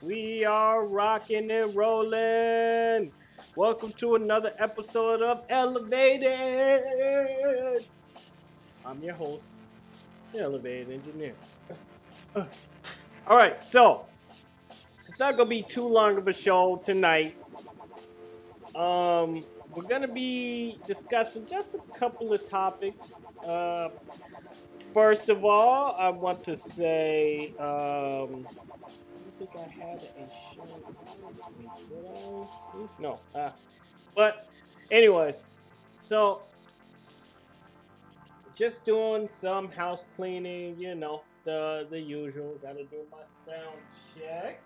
We are rocking and rolling. Welcome to another episode of Elevated. I'm your host, the Elevated Engineer. All right, so it's not gonna be too long of a show tonight. We're gonna be discussing just a couple of topics. First of all, I want to say, I don't think I had a show this week, did I? No. But, anyways, so just doing some house cleaning, the usual. Gotta do my sound check,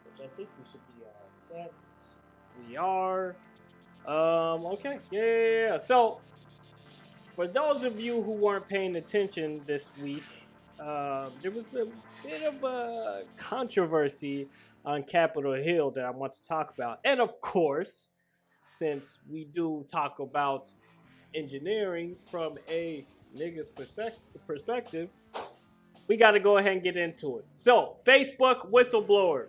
which I think we should be all set. We are. Okay. Yeah. So, for those of you who weren't paying attention this week, there was a bit of a controversy on Capitol Hill that I want to talk about. And of course, since we do talk about engineering from a nigga's perspective, we got to go ahead and get into it. So, Facebook whistleblower.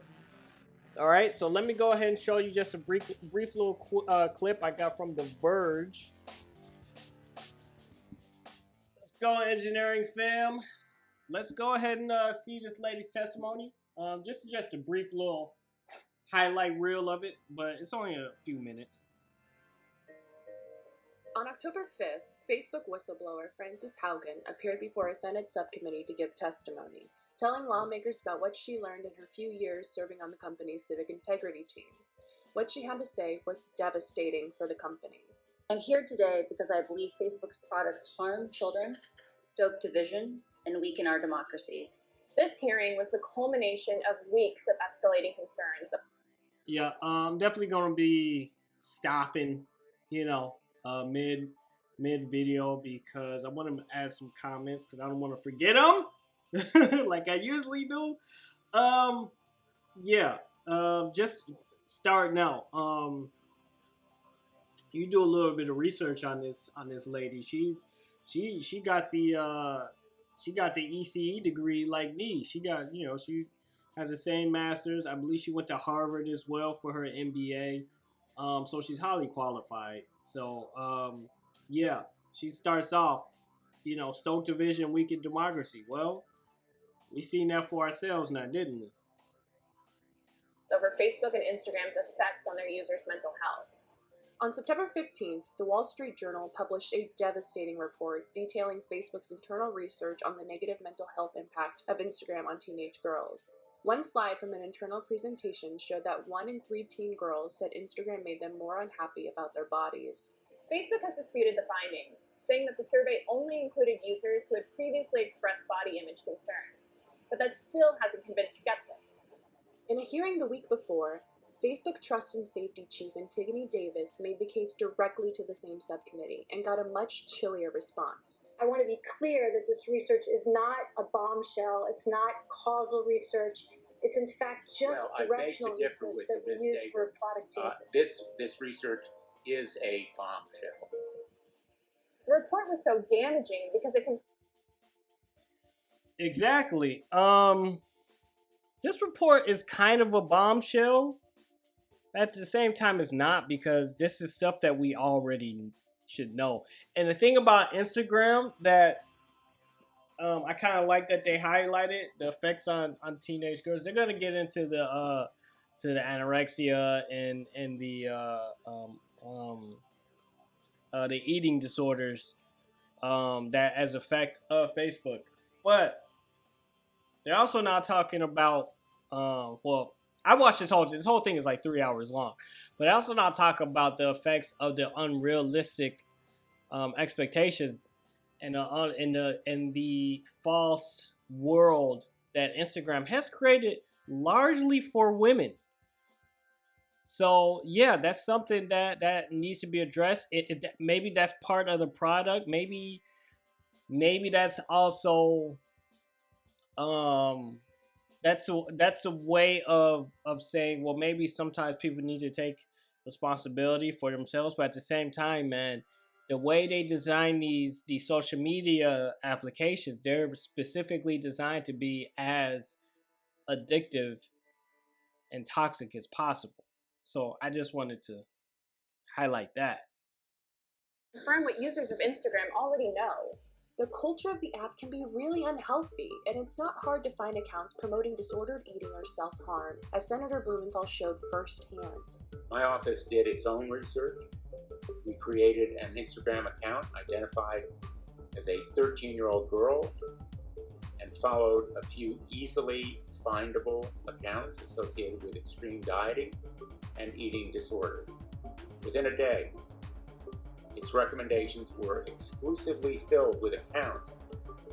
All right, so let me go ahead and show you just a brief little clip I got from The Verge. Let's go, engineering fam. Let's go ahead and see this lady's testimony. Just a brief little highlight reel of it, but it's only a few minutes. On October 5th, Facebook whistleblower Frances Haugen appeared before a Senate subcommittee to give testimony, telling lawmakers about what she learned in her few years serving on the company's civic integrity team. What she had to say was devastating for the company. I'm here today because I believe Facebook's products harm children, stoke division, and weaken our democracy. This hearing was the culmination of weeks of escalating concerns. Yeah, I'm definitely going to be stopping, mid video because I want to add some comments because I don't want to forget them like I usually do. Just starting out. You do a little bit of research on this lady. She got the ECE degree like me. She got she has the same master's. I believe she went to Harvard as well for her MBA. So she's highly qualified. So she starts off, stoke division, weaken democracy. Well, we seen that for ourselves now, didn't we? Over Facebook and Instagram's effects on their users' mental health. On September 15th, the Wall Street Journal published a devastating report detailing Facebook's internal research on the negative mental health impact of Instagram on teenage girls. One slide from an internal presentation showed that 1 in 3 teen girls said Instagram made them more unhappy about their bodies. Facebook has disputed the findings, saying that the survey only included users who had previously expressed body image concerns, but that still hasn't convinced skeptics. In a hearing the week before, Facebook Trust and Safety Chief Antigone Davis made the case directly to the same subcommittee and got a much chillier response. I want to be clear that this research is not a bombshell. It's not causal research. It's in fact just directional research that we use for product changes. This research is a bombshell. The report was so damaging because it can... Exactly. This report is kind of a bombshell. At the same time, it's not, because this is stuff that we already should know. And the thing about Instagram that I kind of like that they highlighted the effects on teenage girls. They're gonna get into the anorexia and the eating disorders that as effect of Facebook, but they're also not talking about I watched this whole thing is like 3 hours long, but I also not talking about the effects of the unrealistic expectations and the false world that Instagram has created largely for women. So yeah, that's something that needs to be addressed. Maybe that's part of the product. Maybe that's also that's a way of saying, well, maybe sometimes people need to take responsibility for themselves, but at the same time, man, the way they design these social media applications, they're specifically designed to be as addictive and toxic as possible. So I just wanted to highlight that. Confirm what users of Instagram already know. The culture of the app can be really unhealthy, and it's not hard to find accounts promoting disordered eating or self-harm, as Senator Blumenthal showed firsthand. My office did its own research. We created an Instagram account identified as a 13-year-old girl and followed a few easily findable accounts associated with extreme dieting and eating disorders. Within a day, its recommendations were exclusively filled with accounts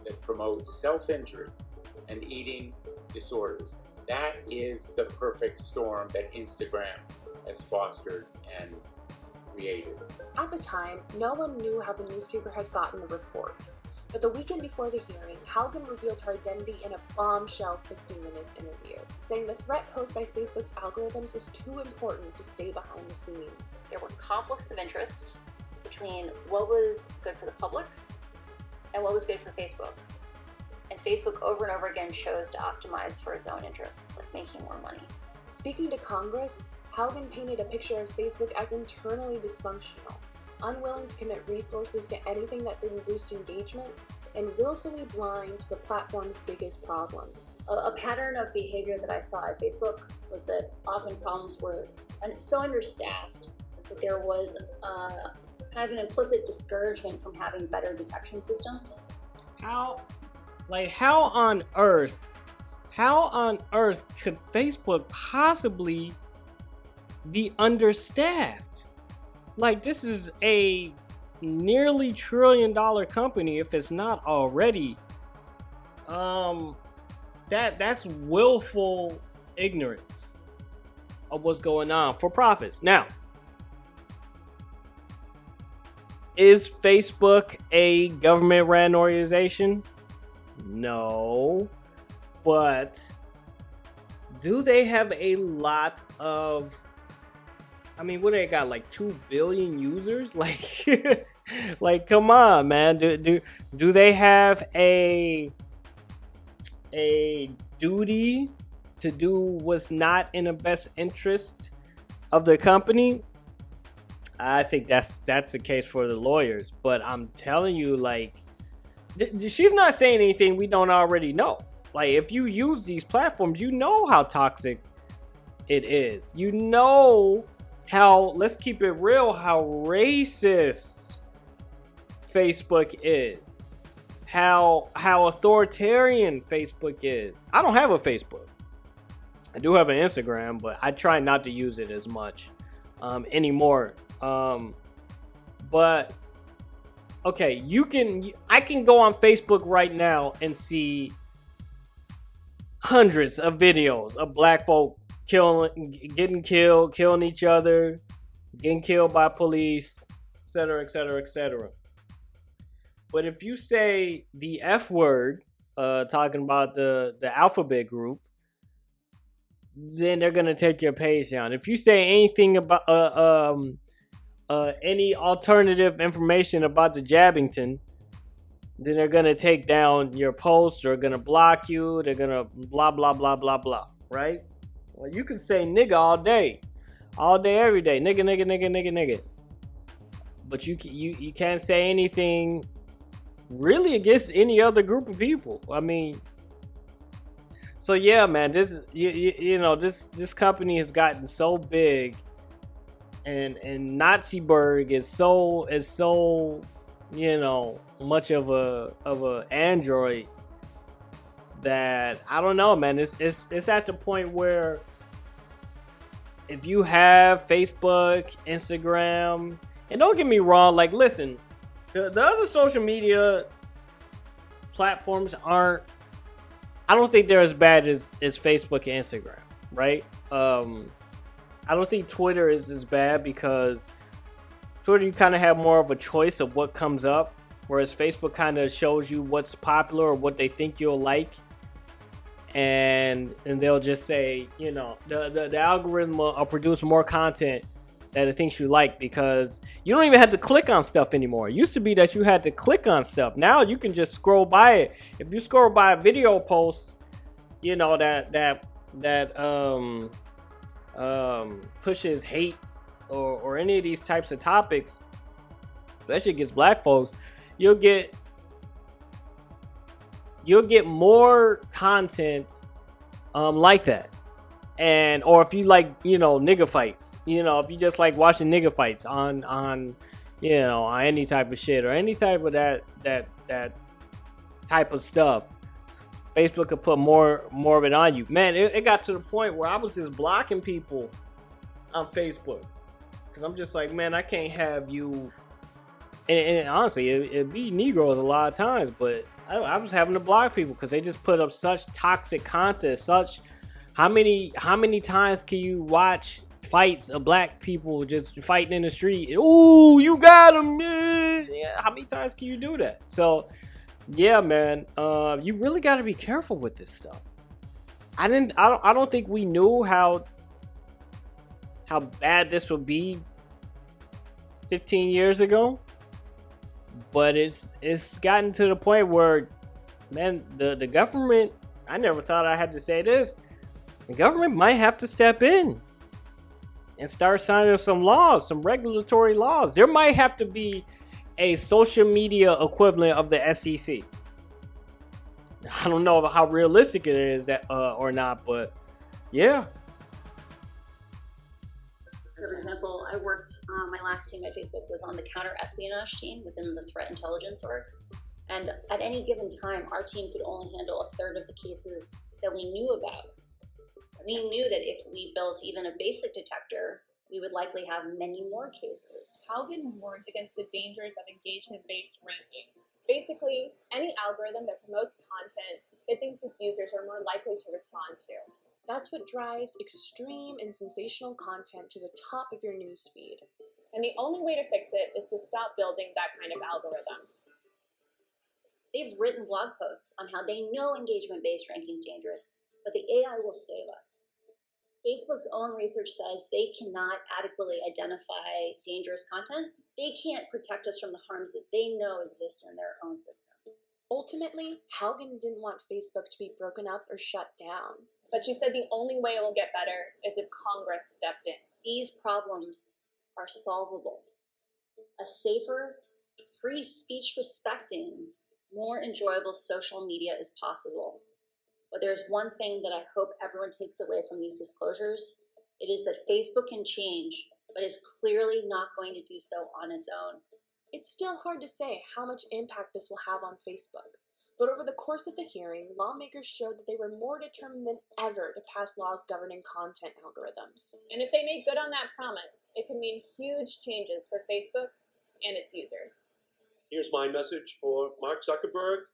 that promote self-injury and eating disorders. That is the perfect storm that Instagram has fostered and created. At the time, no one knew how the newspaper had gotten the report. But the weekend before the hearing, Haugen revealed her identity in a bombshell 60 Minutes interview, saying the threat posed by Facebook's algorithms was too important to stay behind the scenes. There were conflicts of interest between what was good for the public and what was good for Facebook. And Facebook over and over again chose to optimize for its own interests, like making more money. Speaking to Congress, Haugen painted a picture of Facebook as internally dysfunctional, unwilling to commit resources to anything that didn't boost engagement, and willfully blind to the platform's biggest problems. A pattern of behavior that I saw at Facebook was that often problems were so understaffed that there was kind of an implicit discouragement from having better detection systems. How on earth could Facebook possibly be understaffed? Like, this is a nearly $1 trillion company, if it's not already. That's willful ignorance of what's going on for profits. Now, is Facebook a government-run organization? No. But do they have a lot of... I mean, what they got, like 2 billion users? Like, like, come on, man. Do they have a duty to do what's not in the best interest of the company? I think that's the case for the lawyers. But I'm telling you, like, she's not saying anything we don't already know. Like, if you use these platforms, you know how toxic it is. You know how, let's keep it real, how racist Facebook is. How authoritarian Facebook is. I don't have a Facebook. I do have an Instagram, but I try not to use it as much anymore. But okay, I can go on Facebook right now and see hundreds of videos of black folk getting killed, killing each other, getting killed by police, etc., etc., etc. But if you say the F word, talking about the alphabet group, then they're gonna take your page down. If you say anything about any alternative information about the Jabbington, then they're gonna take down your post, or gonna block you. They're gonna blah blah blah blah blah. Right? Well, you can say nigga all day, every day, nigga, nigga, nigga, nigga, nigga. But you can't say anything really against any other group of people. I mean, so yeah, man, this this company has gotten so big, and Naziberg is so much of a android that I don't know, man. It's at the point where if you have Facebook, Instagram, and don't get me wrong, like, listen, the other social media platforms aren't, I don't think they're as bad as Facebook and Instagram, right? I don't think Twitter is as bad, because Twitter, you kind of have more of a choice of what comes up, whereas Facebook kind of shows you what's popular or what they think you'll like. And they'll just say, the algorithm will produce more content that it thinks you like, because you don't even have to click on stuff anymore. It used to be that you had to click on stuff. Now you can just scroll by it. If you scroll by a video post, that pushes hate or any of these types of topics, especially against black folks, you'll get more content like that. And or if you like, nigga fights, if you just like watching nigga fights on on any type of shit or any type of that type of stuff, Facebook could put more of it on you. Man, it got to the point where I was just blocking people on Facebook because I'm just like, man, I can't have you. And honestly, it'd be Negroes a lot of times, but I was having to block people because they just put up such toxic content. How many times can you watch fights of black people just fighting in the street? Ooh, you got him, man. Yeah, how many times can you do that? So, yeah, man, you really got to be careful with this stuff. I don't think we knew how bad this would be 15 years ago, but it's gotten to the point where, man, the government. I never thought I had to say this. The government might have to step in and start signing some laws, some regulatory laws. There might have to be a social media equivalent of the SEC. I don't know how realistic it is that or not, but yeah. So, for example, I worked, my last team at Facebook was on the counter-espionage team within the threat intelligence org. And at any given time, our team could only handle a third of the cases that we knew about. We knew that if we built even a basic detector, we would likely have many more cases. Haugen warns against the dangers of engagement-based ranking. Basically, any algorithm that promotes content it thinks its users are more likely to respond to. That's what drives extreme and sensational content to the top of your newsfeed. And the only way to fix it is to stop building that kind of algorithm. They've written blog posts on how they know engagement-based ranking is dangerous, but the AI will save us. Facebook's own research says they cannot adequately identify dangerous content. They can't protect us from the harms that they know exist in their own system. Ultimately, Haugen didn't want Facebook to be broken up or shut down. But she said the only way it will get better is if Congress stepped in. These problems are solvable. A safer, free speech respecting, more enjoyable social media is possible. But there's one thing that I hope everyone takes away from these disclosures. It is that Facebook can change, but is clearly not going to do so on its own. It's still hard to say how much impact this will have on Facebook. But over the course of the hearing, lawmakers showed that they were more determined than ever to pass laws governing content algorithms. And if they make good on that promise, it could mean huge changes for Facebook and its users. Here's my message for Mark Zuckerberg.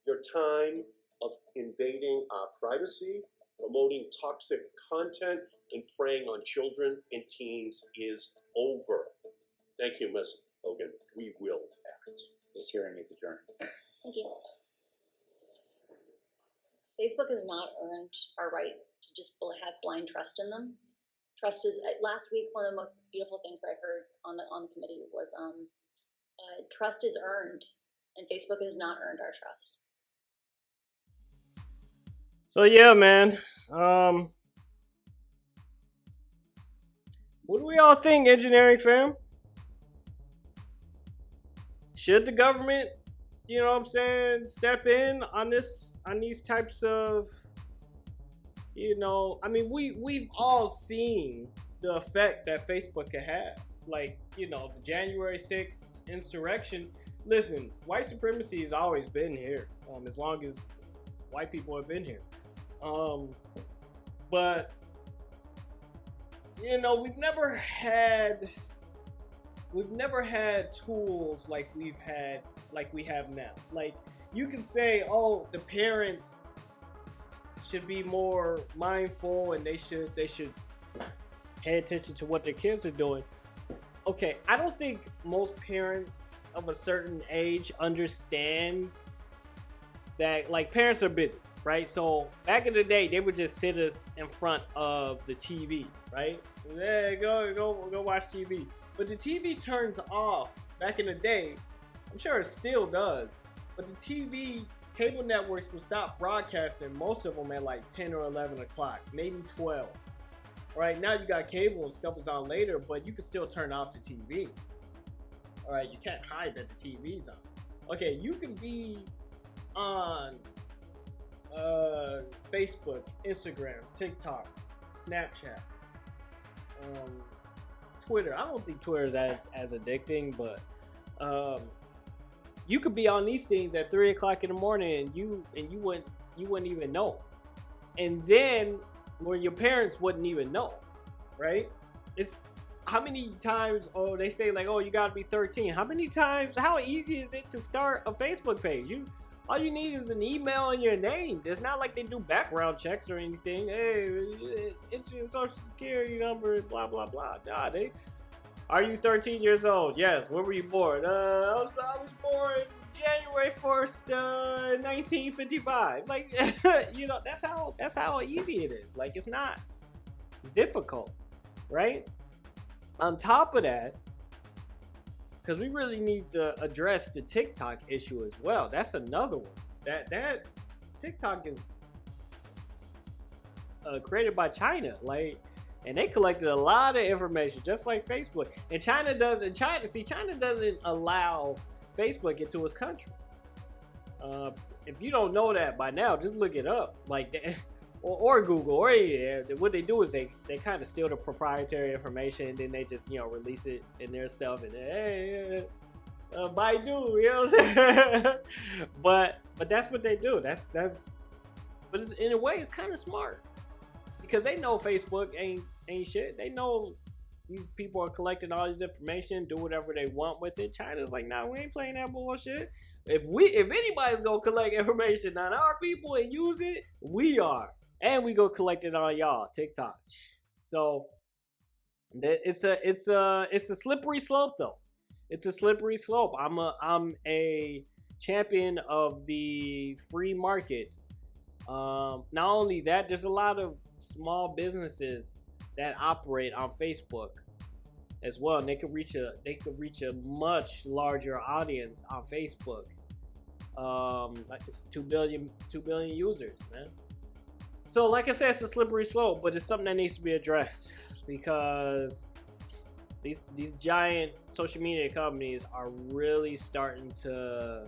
Your time of invading our privacy, promoting toxic content, and preying on children and teens is over. Thank you, Ms. Hogan. We will act. This hearing is adjourned. Thank you. Facebook has not earned our right to just have blind trust in them. Trust is, last week, one of the most beautiful things I heard on the committee was trust is earned, and Facebook has not earned our trust. So yeah, man. What do we all think, engineering fam? Should the government, step in on these types of, I mean, we've all seen the effect that Facebook can have. Like, the January 6th insurrection. Listen, white supremacy has always been here, as long as white people have been here. But we've never had tools like we have now. Like, you can say, oh, the parents should be more mindful and they should pay attention to what their kids are doing. Okay, I don't think most parents of a certain age understand that, like, parents are busy, right? So back in the day, they would just sit us in front of the TV, right? Hey, go watch TV. But the TV turns off back in the day. I'm sure it still does. But the TV cable networks will stop broadcasting, most of them at like 10 or 11 o'clock, maybe 12. Right now you got cable and stuff is on later, but you can still turn off the TV. All right, you can't hide that the TV's on. Okay, you can be on Facebook, Instagram, TikTok, Snapchat, Twitter. I don't think Twitter is as addicting, but you could be on these things at 3 o'clock in the morning, and you wouldn't even know, and then where your parents wouldn't even know, right? It's how many times? Oh, they say like, oh, you got to be 13. How many times? How easy is it to start a Facebook page? All you need is an email and your name. It's not like they do background checks or anything. Hey, enter your social security number, blah blah blah. Nah, are you 13 years old? Yes. When were you born? I was born January 1st, 1955. Like, that's how easy it is. Like, it's not difficult, right? On top of that, because we really need to address the TikTok issue as well. That's another one. That TikTok is created by China, like, and they collected a lot of information, just like Facebook. And China doesn't allow Facebook into its country. If you don't know that by now, just look it up, like, or Google, or what they do is they kind of steal the proprietary information, and then they just release it in their stuff, and hey, Baidu, you know what I'm saying? but that's what they do. That's but it's, in a way, it's kind of smart, because they know Facebook ain't shit. They know these people are collecting all this information, do whatever they want with it. China's like, nah, we ain't playing that bullshit. If anybody's gonna collect information on our people and use it, we are. And we go collect it on y'all, TikTok. So it's a slippery slope, though. It's a slippery slope. I'm a champion of the free market. Not only that, there's a lot of small businesses that operate on Facebook as well, and they could reach a much larger audience on Facebook. Like it's 2 billion users, man. So, like I said, it's a slippery slope, but it's something that needs to be addressed, because these giant social media companies are really starting to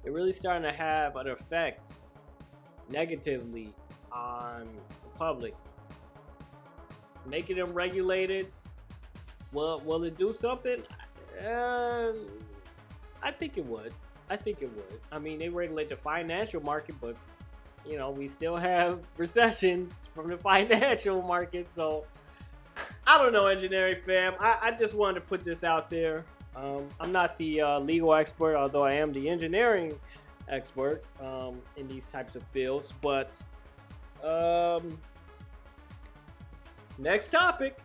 have an effect negatively on the public. Making them regulated, will it do something? I think it would. I mean, they regulate the financial market, but we still have recessions from the financial market. So I don't know, engineering fam. I just wanted to put this out there. I'm not the legal expert, although I am the engineering expert in these types of fields. But next topic,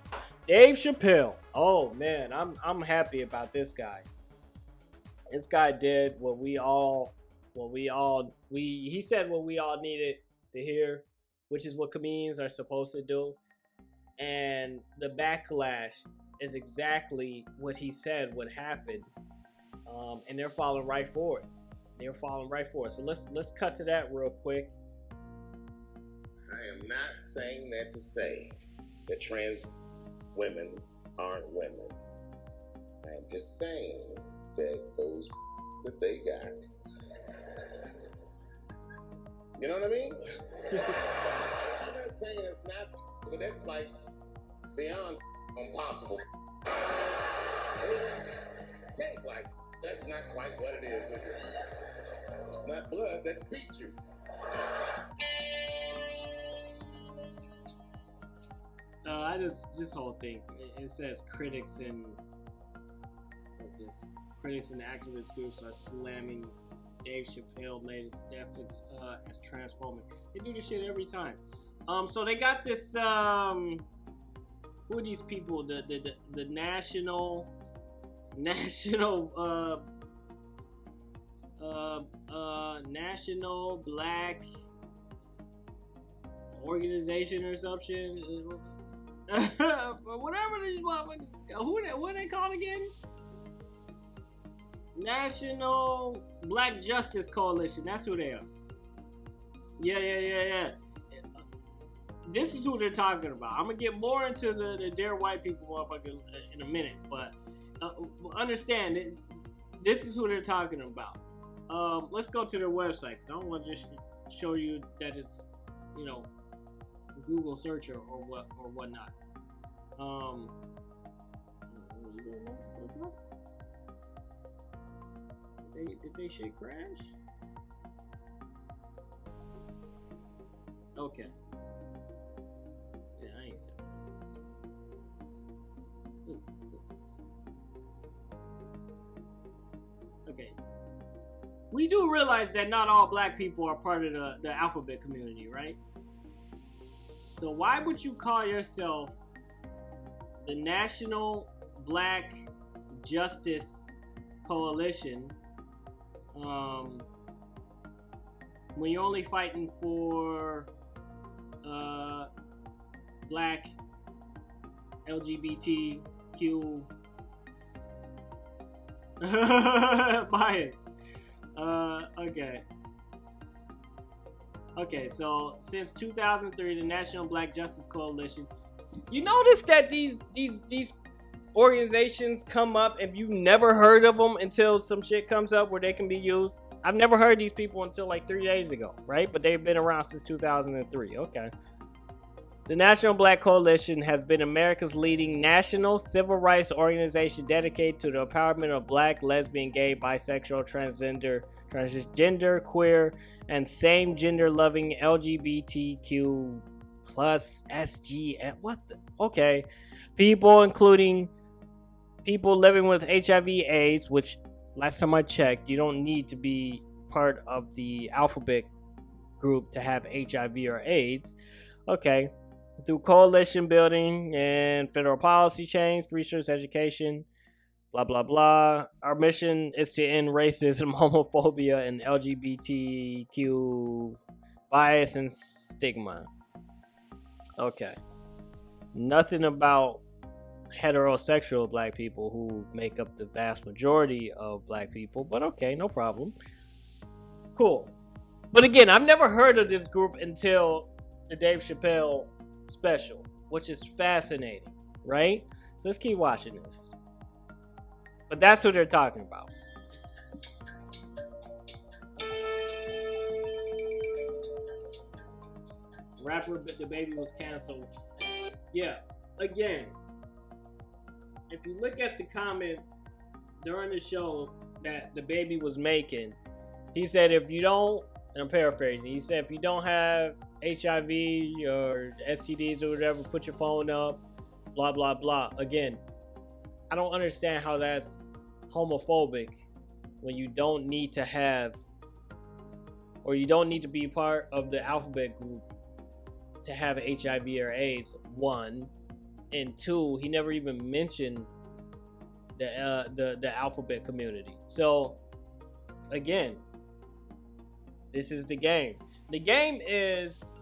Dave Chappelle. Oh man, I'm happy about this guy. This guy did he said what we all needed to hear, which is what comedians are supposed to do. And the backlash is exactly what he said would happen. And they're falling right for it. So let's cut to that real quick. I am not saying that to say that trans women aren't women. I am just saying that those that they got, you know what I mean? I'm not saying it's not, but that's like beyond impossible. Tastes like, that's not quite what it is it? It's not blood, that's beet juice. This whole thing, it says critics and activist groups are slamming Dave Chappelle latest efforts as transphobic. They do this shit every time. So they got this who are these people? The national black organization or something. Whatever these motherfuckers, what are they called again? National Black Justice Coalition. That's who they are. Yeah. this is who they're talking about. I'm gonna get more into the Dear White People motherfucker in a minute, but understand it. This is who they're talking about. Let's go to their website. I don't want to just show you that it's, you know, Google search or whatnot. Did they shit crash? Okay. Yeah, I ain't saying. Okay. We do realize that not all black people are part of the alphabet community, right? So why would you call yourself the National Black Justice Coalition when you're only fighting for black LGBTQ bias? Okay, so since 2003, the National Black Justice Coalition. You notice that these organizations come up and you've never heard of them until some shit comes up where they can be used. I've never heard these people until like 3 days ago, right? But they've been around since 2003. Okay. The National Black Coalition has been America's leading national civil rights organization dedicated to the empowerment of black, lesbian, gay, bisexual, transgender, queer, and same gender loving LGBTQ plus SGN. Okay. People, including people living with HIV/AIDS, which last time I checked, you don't need to be part of the alphabet group to have HIV or AIDS. Okay. Through coalition building and federal policy change, research, education, blah, blah, blah. Our mission is to end racism, homophobia, and LGBTQ bias and stigma. Okay. Nothing about heterosexual black people who make up the vast majority of black people, but okay, no problem. Cool. But again, I've never heard of this group until the Dave Chappelle special, which is fascinating, right? So let's keep watching this. But that's what they're talking about. Rapper The Baby was canceled. Yeah, again, if you look at the comments during the show that The Baby was making, he said if you don't, and I'm paraphrasing, he said if you don't have HIV or STDs or whatever, put your phone up, blah, blah, blah. Again, I don't understand how that's homophobic when you don't need to have, or you don't need to be part of the alphabet group to have HIV or AIDS, one. And two, he never even mentioned the alphabet community. So, again, this is the game. The game is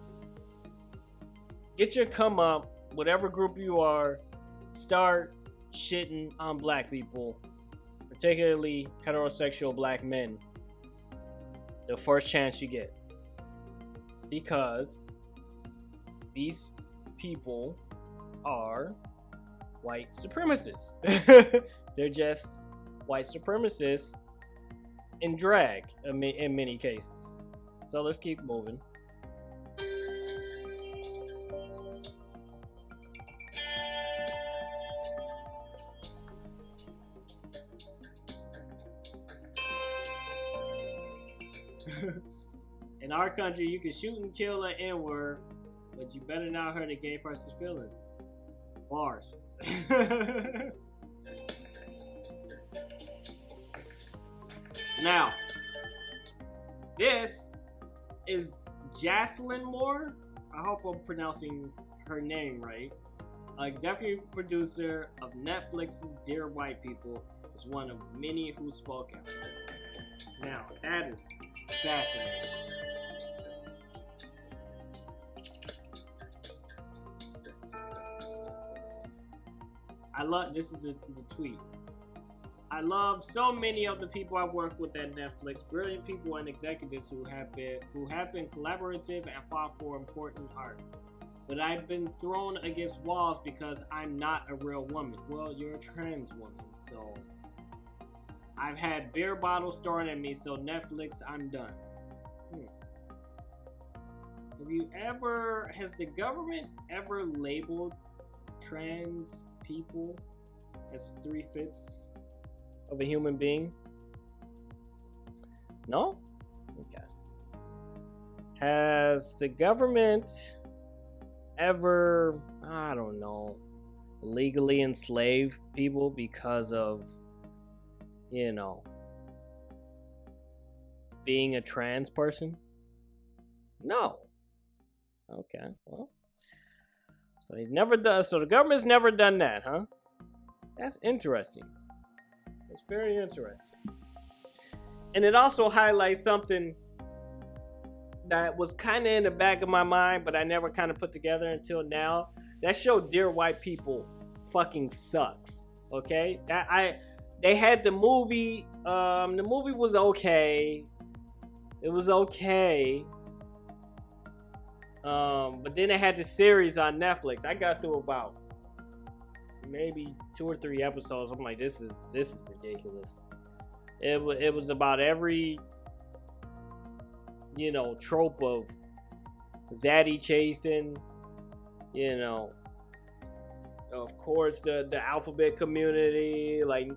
get your come up, whatever group you are, start shitting on black people, particularly heterosexual black men, the first chance you get. Because these people are white supremacists. They're just white supremacists in drag in many cases. So let's keep moving. In our country, you can shoot and kill an N-word, but you better not hurt a gay person's feelings. Bars. Now, this is Jocelyn Moore. I hope I'm pronouncing her name right. Executive producer of Netflix's Dear White People, is one of many who spoke out. Now, that is fascinating. This is the tweet. I love so many of the people I work with at Netflix, brilliant people and executives who have been collaborative and fought for important art. but I've been thrown against walls because I'm not a real woman. Well, you're a trans woman, so I've had beer bottles thrown at me, so Netflix, I'm done. Has the government ever labeled trans people as 3/5 of a human being? No? Okay. Has the government ever, I don't know, legally enslaved people because of, you know, being a trans person? No. Okay, well, so he's never done. So the government's never done that, huh? That's interesting. It's very interesting, and it also highlights something that was kind of in the back of my mind, but I never kind of put together until now. That show, Dear White People, fucking sucks. Okay, they had the movie. The movie was okay. It was okay. But then they had the series on Netflix. I got through about maybe 2 or 3 episodes. I'm like, this is ridiculous. It was about every, you know, trope of zaddy chasing, you know, of course the alphabet community. Like,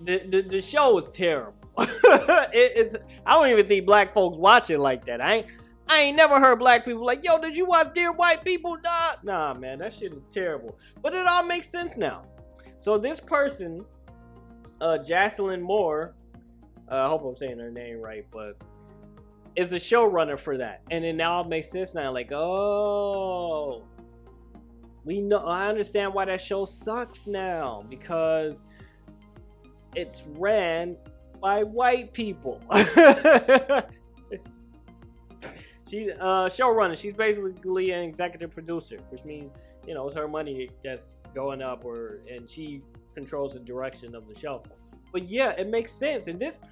the show was terrible. I don't even think black folks watch it like that. I ain't never heard black people like, yo, did you watch Dear White People? Nah, man, that shit is terrible. But it all makes sense now. So this person, Jocelyn Moore, I hope I'm saying her name right, but is a showrunner for that. And it now makes sense now. Like, oh, I understand why that show sucks now, because it's ran by white people. She's showrunner. She's basically an executive producer, which means, you know, it's her money that's going up, and she controls the direction of the show. But yeah, it makes sense. And this,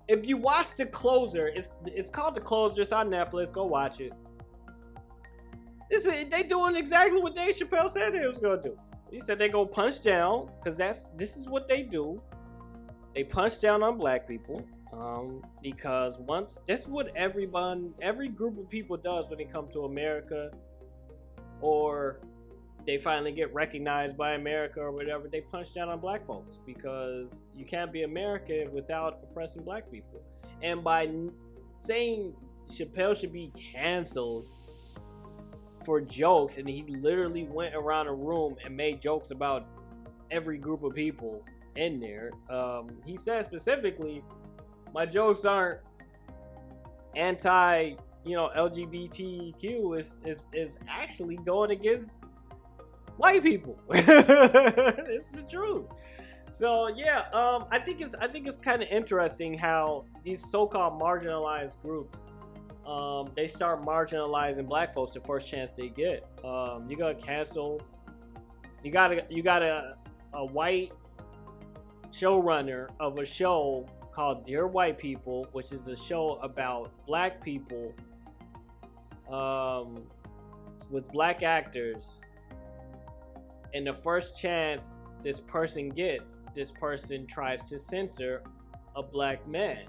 if you watch The Closer, it's called The Closer. It's on Netflix. Go watch it. They doing exactly what Dave Chappelle said they was gonna do. He said they go punch down, because this is what they do. They punch down on black people, because this is what every group of people does when they come to America, or they finally get recognized by America or whatever. They punch down on black folks, because you can't be American without oppressing black people. And by saying Chappelle should be canceled for jokes, and he literally went around a room and made jokes about every group of people in there. He said specifically, my jokes aren't anti, you know, LGBTQ. Is actually going against white people. It's the truth. So yeah, I think it's kind of interesting how these so-called marginalized groups, they start marginalizing black folks the first chance they get. You got to cancel. You got a white showrunner of a show called Dear White People, which is a show about black people, with black actors, and the first chance this person gets, this person tries to censor a black man.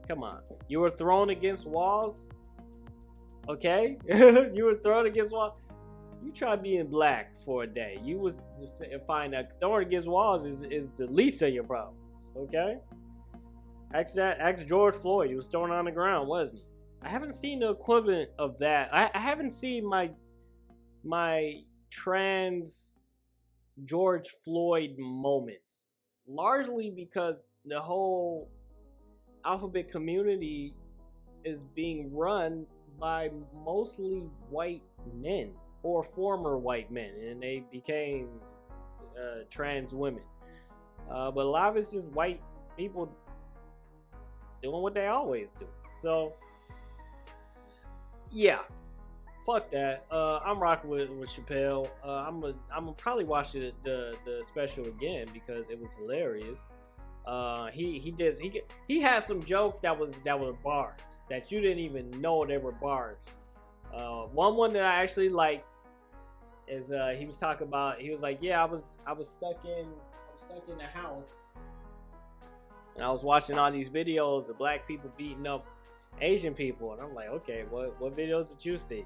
Come on, you were thrown against walls, okay? You were thrown against walls. You try being black for a day. You was find that throwing against walls is the least of your problems. Okay? Ask George Floyd. He was thrown on the ground, wasn't he? I haven't seen the equivalent of that. I haven't seen my trans George Floyd moments. Largely because the whole alphabet community is being run by mostly white men, or former white men, and they became trans women. But a lot of it's just white people doing what they always do. So yeah, fuck that. I'm rocking with Chappelle. I'm gonna probably watch the special again because it was hilarious. He had some jokes that were bars that you didn't even know they were bars. One that I actually like is he was talking about, he was like, yeah, I was stuck in the house and I was watching all these videos of black people beating up Asian people, and I'm like, okay, what videos did you see?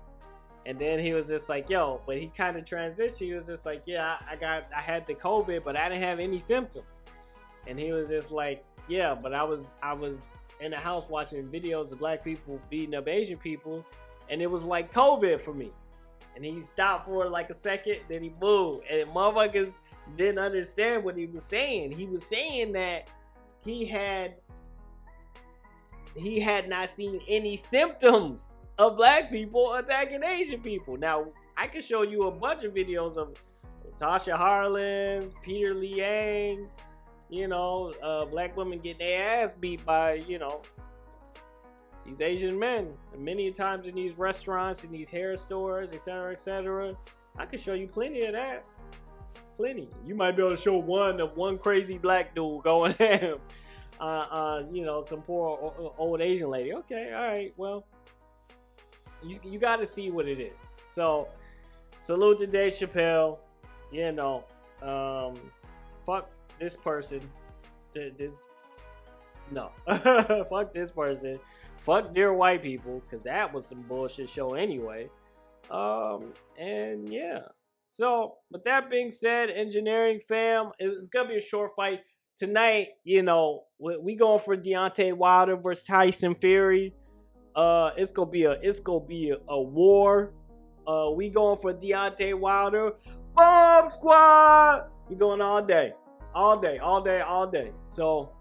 And then he was just like, yo, but he kind of transitioned. He was just like, yeah, I had the COVID, but I didn't have any symptoms. And he was just like, yeah, but I was in the house watching videos of black people beating up Asian people, and it was like COVID for me. And he stopped for like a second, then he moved, and motherfuckers didn't understand what he was saying. He was saying that he had not seen any symptoms of black people attacking Asian people. Now, I can show you a bunch of videos of Tasha Harlan, Peter Liang, black women getting their ass beat by, these Asian men. And many times in these restaurants, in these hair stores, etc., etc. I can show you plenty of that. Plenty. You might be able to show one crazy black dude going ham. Some poor old Asian lady. Okay, all right, well, you got to see what it is. So, salute to Dave Chappelle. Fuck this person. Fuck this person. Fuck dear white people, because that was some bullshit show anyway. And yeah. So, with that being said, engineering fam, it's gonna be a short fight tonight. We going for Deontay Wilder versus Tyson Fury. It's gonna be a war. We going for Deontay Wilder. Bomb Squad. We going all day. So,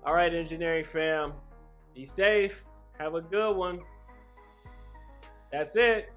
all right, engineering fam, be safe. Have a good one. That's it.